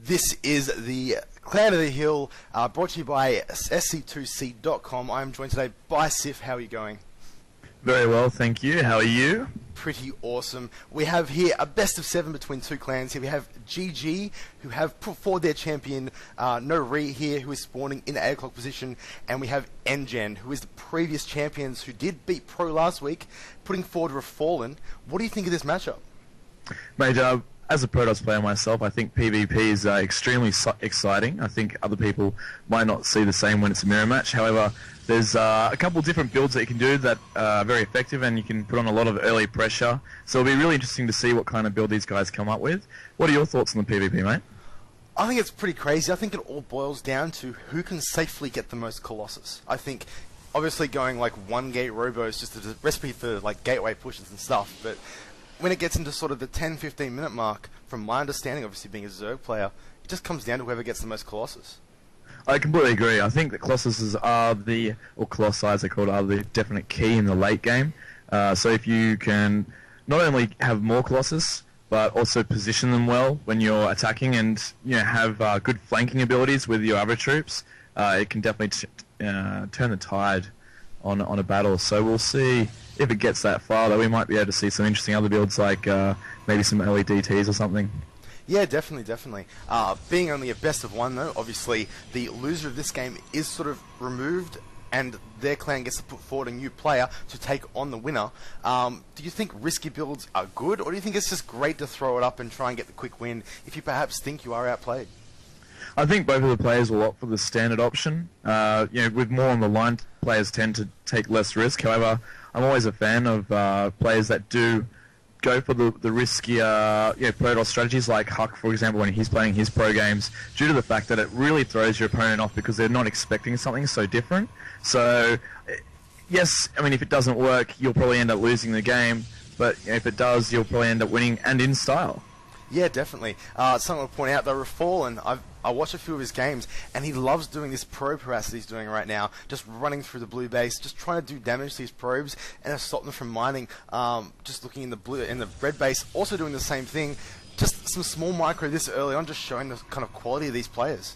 This is the Clan of the Hill, brought to you by sc2sea.com. I am joined today by Sif. How are you going? Very well, thank you. How are you? Pretty awesome. We have here a best of 7 between two clans. Here we have GG, who have put forward their champion, nGenRefallen here, who is spawning in the 8 o'clock position, and we have nGen, who is the previous champions who did beat Pro last week, putting forward Refallen. What do you think of this matchup? Mate, as a Protoss player myself, I think PvP is extremely exciting. I think other people might not see the same when it's a mirror match. However, there's a couple different builds that you can do that are very effective, and you can put on a lot of early pressure. So it'll be really interesting to see what kind of build these guys come up with. What are your thoughts on the PvP, mate? I think it's pretty crazy. I think it all boils down to who can safely get the most Colossus. I think obviously going like one gate robo is just a recipe for like gateway pushes and stuff, but when it gets into sort of the 10-15 minute mark, from my understanding, obviously being a Zerg player, it just comes down to whoever gets the most Colossus. I completely agree. I think that Colossuses are or Colossi as they're called, are the definite key in the late game. So if you can not only have more Colossus, but also position them well when you're attacking, and have good flanking abilities with your other troops, it can definitely turn the tide on a battle. So we'll see if it gets that far, though. We might be able to see some interesting other builds, like maybe some early DTs or something. Yeah, definitely. Being only a best of 1, though, obviously the loser of this game is sort of removed, and their clan gets to put forward a new player to take on the winner. Do you think risky builds are good, or do you think it's just great to throw it up and try and get the quick win if you perhaps think you are outplayed? I think both of the players will opt for the standard option. With more on the line, players tend to take less risk. However, I'm always a fan of players that do go for the riskier Protoss strategies, like Huck, for example, when he's playing his pro games, due to the fact that it really throws your opponent off because they're not expecting something so different. So, yes, I mean, if it doesn't work, you'll probably end up losing the game, but if it does, you'll probably end up winning, and in style. Yeah, definitely. Something to point out, though, Refallen, I watched a few of his games, and he loves doing this probe harass that he's doing right now, just running through the blue base, just trying to do damage to these probes and stop them from mining, just looking in the red base, also doing the same thing. Just some small micro this early on, just showing the kind of quality of these players.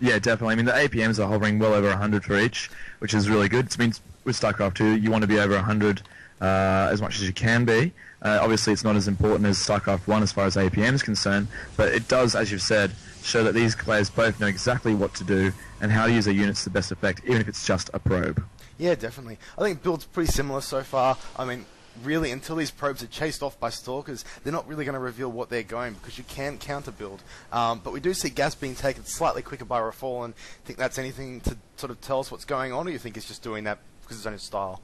Yeah, definitely. I mean, the APMs are hovering well over 100 for each, which is really good. It means with StarCraft 2, you want to be over 100 as much as you can be. Obviously, it's not as important as StarCraft 1 as far as APM is concerned, but it does, as you've said, show that these players both know exactly what to do and how to use their units to the best effect, even if it's just a probe. Yeah, definitely. I think build's pretty similar so far. I mean, really, until these probes are chased off by stalkers, they're not really going to reveal what they're going, because you can counter build. But we do see gas being taken slightly quicker by Refallen. Think that's anything to sort of tell us what's going on, or you think it's just doing that because it's on his style?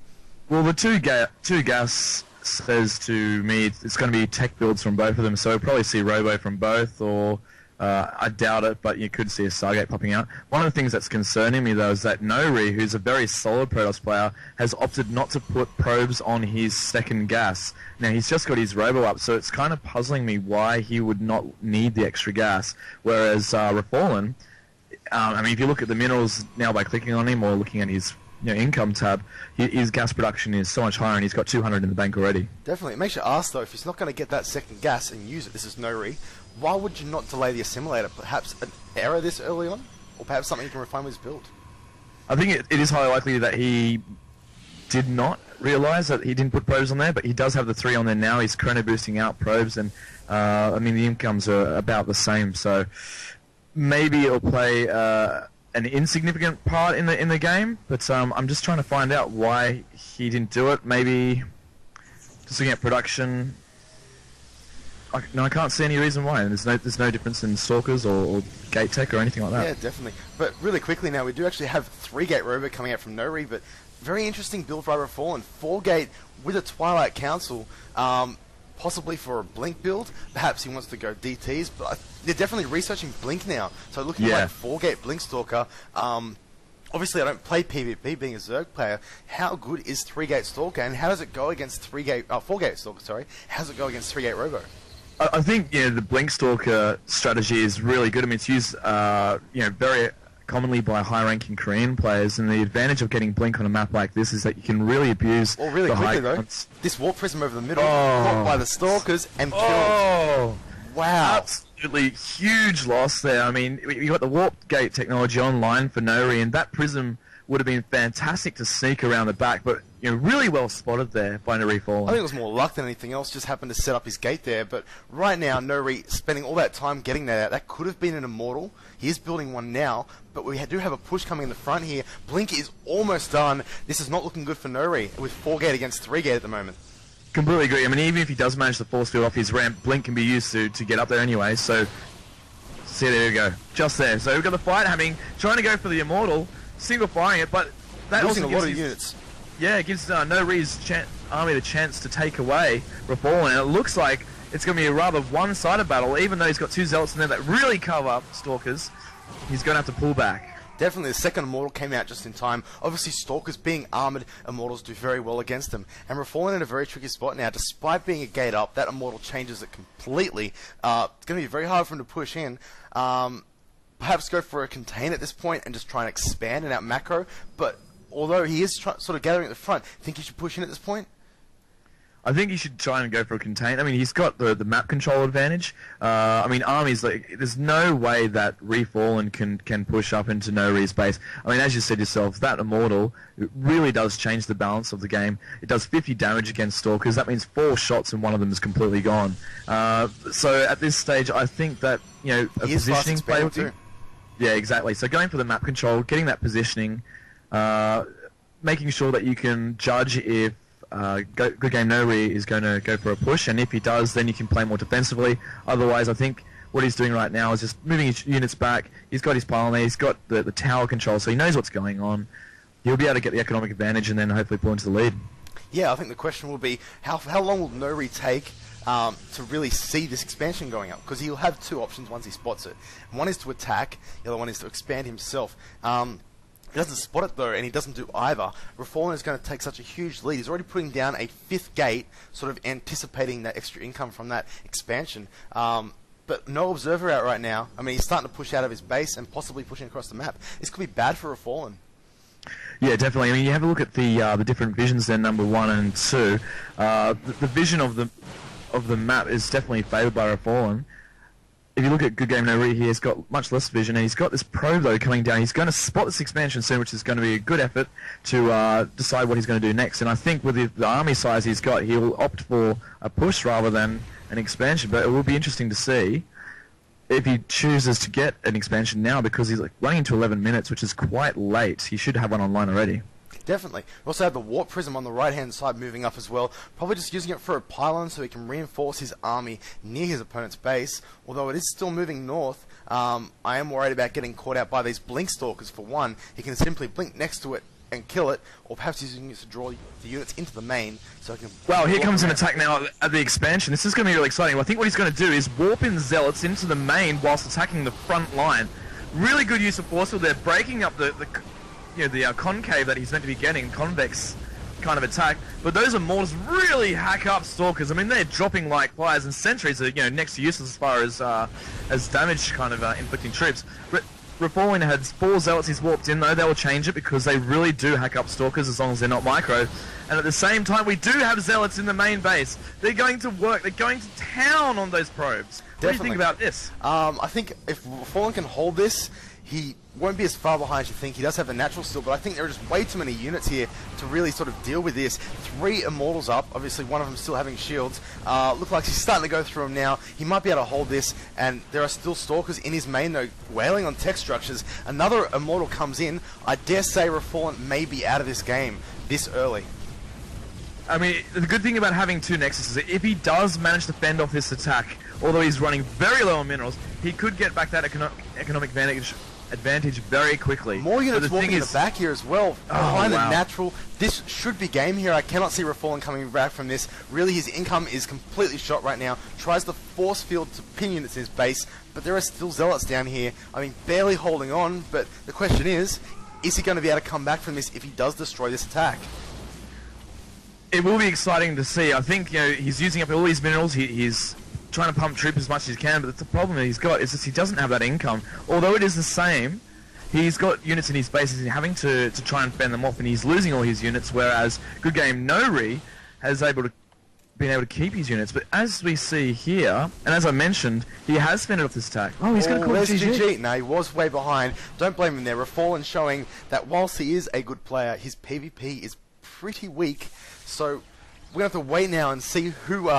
Well, the two gas says to me it's going to be tech builds from both of them, so we'll probably see Robo from both, or I doubt it, but you could see a Stargate popping out. One of the things that's concerning me, though, is that nGenRefallen, who's a very solid Protoss player, has opted not to put probes on his second gas. Now, he's just got his Robo up, so it's kind of puzzling me why he would not need the extra gas, whereas Refallen, I mean, if you look at the minerals now by clicking on him or looking at his income tab, his gas production is so much higher, and he's got 200 in the bank already. Definitely. It makes you ask, though, if he's not going to get that second gas and use it, this is nGenRefallen, why would you not delay the assimilator? Perhaps an error this early on? Or perhaps something you can refine with his build? I think it is highly likely that he did not realise that he didn't put probes on there, but he does have the 3 on there now. He's chrono boosting out probes, and I mean, the incomes are about the same, so maybe it'll play an insignificant part in the game, but I'm just trying to find out why he didn't do it. Maybe just looking at production, I can't see any reason why. There's no difference in stalkers or gate tech or anything like that. Yeah, definitely. But really quickly now, we do actually have 3-gate robo coming out from nGenRefallen, but very interesting build for Refallen. 4-gate with a Twilight Council, possibly for a Blink build. Perhaps he wants to go DTs, but they're definitely researching Blink now. So looking like 4-gate Blink Stalker. Obviously, I don't play PvP, being a Zerg player. How good is 3-gate Stalker, and how does it go against 4-gate Stalker? Sorry, how does it go against 3-gate Robo? I think the Blink Stalker strategy is really good. I mean, it's used very commonly by high-ranking Korean players, and the advantage of getting Blink on a map like this is that you can really abuse the quickly, high though, this Warp Prism over the middle, caught by the Stalkers and killed. Wow. absolutely huge loss there. I mean, you got the warp gate technology online for nORE, and that prism would have been fantastic to sneak around the back, but really well spotted there by nGenRefallen. I think it was more luck than anything else, just happened to set up his gate there, but right now nORE spending all that time getting that out, that could have been an Immortal. He is building one now, but we do have a push coming in the front here. Blink is almost done. This is not looking good for nORE with 4 gate against 3 gate at the moment. Completely agree. I mean, even if he does manage to force field off his ramp, Blink can be used to get up there anyway, so see, there you go. Just there. So we've got the fight happening, trying to go for the Immortal, single firing it, but that losing also a lot of units. Yeah, it gives nORE's army the chance to take away Refallen, and it looks like it's going to be a rather one-sided battle, even though he's got 2 Zealots in there that really cover up Stalkers. He's going to have to pull back. Definitely, the second Immortal came out just in time. Obviously, Stalkers being armoured, Immortals do very well against them. And Refallen in a very tricky spot now. Despite being a gate up, that Immortal changes it completely. It's going to be very hard for him to push in. Perhaps go for a contain at this point and just try and expand and out macro. But although he is sort of gathering at the front, think he should push in at this point? I think he should try and go for a contain. I mean, he's got the map control advantage. I mean, armies, like, there's no way that Refallen can push up into nORE's base. I mean, as you said yourself, that Immortal, it really does change the balance of the game. It does 50 damage against Stalkers. That means 4 shots and one of them is completely gone. So at this stage, I think that, a positioning play would be... Yeah, exactly. So going for the map control, getting that positioning, making sure that you can judge if Good Game nORE is going to go for a push, and if he does, then you can play more defensively. Otherwise, I think what he's doing right now is just moving his units back. He's got his pile there, he's got the tower control, so he knows what's going on. He'll be able to get the economic advantage and then hopefully pull into the lead. Yeah, I think the question will be, how long will nORE take to really see this expansion going up? Because he'll have 2 options once he spots it. One is to attack, the other one is to expand himself. He doesn't spot it though, and he doesn't do either. Refallen is going to take such a huge lead. He's already putting down a 5th gate, sort of anticipating that extra income from that expansion. But no Observer out right now. I mean, he's starting to push out of his base and possibly pushing across the map. This could be bad for Refallen. Yeah, definitely. I mean, you have a look at the different visions there, number 1 and 2. The vision of the map is definitely favoured by Refallen. If you look at Good Game nORE, he has got much less vision, and he's got this probe though coming down. He's going to spot this expansion soon, which is going to be a good effort to decide what he's going to do next. And I think with the army size he's got, he'll opt for a push rather than an expansion. But it will be interesting to see if he chooses to get an expansion now, because he's running into 11 minutes, which is quite late. He should have one online already. Definitely. We also have the Warp Prism on the right-hand side moving up as well. Probably just using it for a pylon so he can reinforce his army near his opponent's base. Although it is still moving north, I am worried about getting caught out by these Blink Stalkers for one. He can simply blink next to it and kill it, or perhaps he's using it to draw the units into the main so I can... Well, here comes an attack now at the expansion. This is going to be really exciting. Well, I think what he's going to do is warp in Zealots into the main whilst attacking the front line. Really good use of force field there, breaking up the concave that he's meant to be getting, convex kind of attack. But those Immortals really hack up Stalkers. I mean, they're dropping like flies, and Sentries are next to useless as far as damage kind of inflicting troops. Refallen has 4 Zealots he's warped in though. They will change it because they really do hack up Stalkers as long as they're not micro. And at the same time, we do have Zealots in the main base. They're going to work. They're going to town on those probes. What do you think about this? I think if Refallen can hold this, he won't be as far behind as you think. He does have the natural still, but I think there are just way too many units here to really sort of deal with this. 3 Immortals up, obviously one of them still having shields. Look like he's starting to go through them now. He might be able to hold this, and there are still Stalkers in his main though, wailing on tech structures. Another Immortal comes in. I dare say Refallen may be out of this game this early. I mean, the good thing about having 2 Nexus is that if he does manage to fend off this attack, although he's running very low on minerals, he could get back that economic advantage very quickly. More units walking in the back here as well. Behind wow. the natural. This should be game here. I cannot see Refallen coming back from this. Really, his income is completely shot right now. Tries to force field to pin units in his base, but there are still Zealots down here. I mean, barely holding on, but the question is he going to be able to come back from this if he does destroy this attack? It will be exciting to see. I think he's using up all his minerals. He's trying to pump troop as much as he can, but the problem that he's got is that he doesn't have that income. Although it is the same, he's got units in his base, he's having to try and fend them off, and he's losing all his units, whereas Good Game nORE has able to been able to keep his units. But as we see here, and as I mentioned, he has fended off this attack. Oh, he's going to call there's GG. GG. No, he was way behind. Don't blame him there. Refallen showing that whilst he is a good player, his PvP is pretty weak. So we're going to have to wait now and see who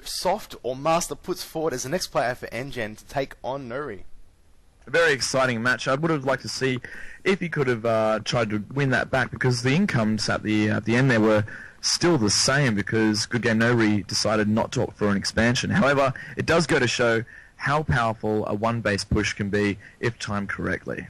Soft or Master puts forward as the next player for nGen to take on nORE. A very exciting match. I would have liked to see if he could have tried to win that back, because the incomes at the end there were still the same, because GGnoRE decided not to opt for an expansion. However, it does go to show how powerful a one-base push can be if timed correctly.